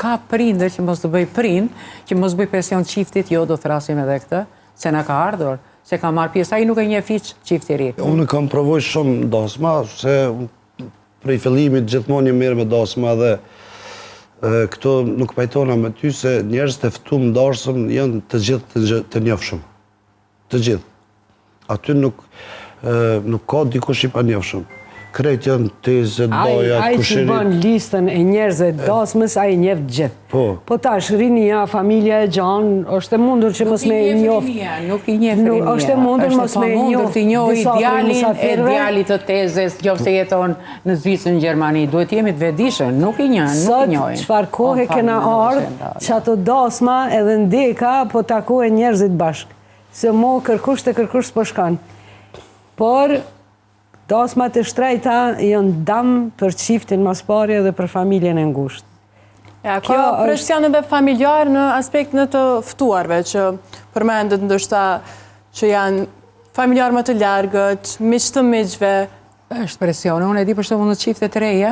s'ka prindër që mos të bëj prind, që mos bëj presion qiftit, jo do thrasim edhe këtë, se na ka ardhur, se ka marrë pjesë, ai nuk e njeh hiç çifti i ri. Unë kam provoj shumë dasma, se prej fillimit gjithmonë mirë me dasma dhe këto nuk pajtona me ty se njerëzit e ftuar ndarshëm janë të gjithë të njohshëm. Të gjithë. Aty nuk ka dikush i panjohshëm. Krejt janë teze, doja, kushëri. Ai që bën listën e njerëzve dasmës, ai njeh gjithë. Po tash rinia, familja e gjanë, është e mundur që mos me e njoft. Nuk i njeh rinia. Është e mundur mos me e njoft. Të njohë idealin e djalit të tezes, qoftë jeton në Zvicër, në Gjermani, duhet jemi të vetëdijshëm, nuk i njohin. Sot çfarë kohë kena ardhur, që ato dasma edhe ndeka po takohen njerëzit bashkë. Se mo kërkush të kërkush s'po shkan. Por dasmat e shtrejta janë dam për çiftin masparje dhe për familjen e ngushtë. Ka presion edhe familjar në aspekt në të ftuarve, që përmendet ndoshta që janë familjar më të largët, miq të miqve. Është presion. Unë e di për shembull në çiftet e reja,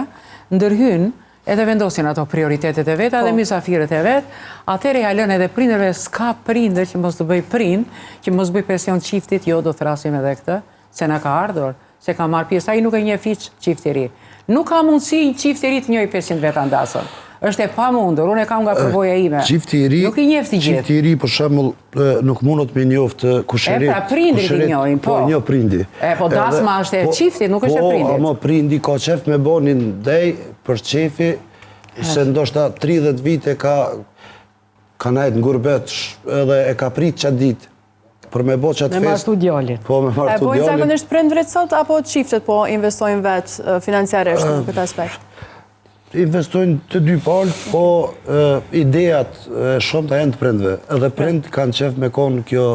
ndërhyn edhe vendosin ato prioritetet e veta dhe mysafirët e vet, atëherë ja lën edhe prindërve, s'ka prindër që mos të bëj prind, që mos bëj presion qiftit, jo do thrasim edhe këtë, se na ka ardhur, se ka marrë pjesë, ai nuk e njeh hiç çifti i ri. Nuk ka mundësi çifti i ri të njohë 500 veta ndasur. Është e pamundur, unë e kam nga përvoja ime. Çifti i ri, nuk i njeh të gjithë. Çifti i ri për shembull nuk mundet me njoft kushërit. Pra prindrit i njohin, po. Po, një prindi. Po dasma është e çiftit, nuk është e prindit. Po, ama prindi ka qef me boni ndej për çefi, se ndoshta 30 vite ka najt në gurbet edhe e ka prit qatë ditë. Për me bo qatë fest. Me martu djalin. Po, me martu djalin. Po, zakonisht prindrit sot, apo çiftet po investojnë vetë financiarisht në këtë aspekt? Investojnë të dy palë, po idejat shumë të janë të prindve. Edhe prind kanë qef me konë kjo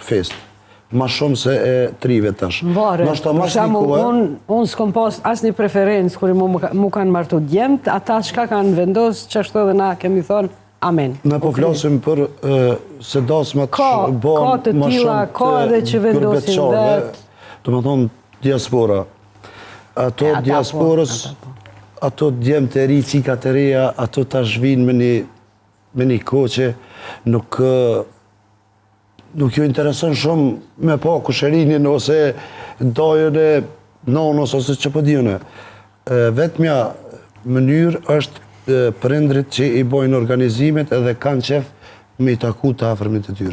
fest. Ma shumë se e trive tash. Mvare, për shembull, unë s'kom pas asnjë preferencë kur mu kanë martu djemt, ata çka kanë vendosur, çashtu edhe na kemi thonë amen. Ne po flasim për se dasmat bëhen më shumë ka edhe që vendosin vetë. Do të thonë diaspora. Ato diasporës, ato djemt e ri, qikat e reja, ato tash vinë me një koqe, nuk ju intereson shumë me pa kushërinin ose dajën e nanës ose që po dijune. Vetëmja mënyrë është prindrit që i bojnë organizimet edhe kanë qef me i taku të afërmit e tyre.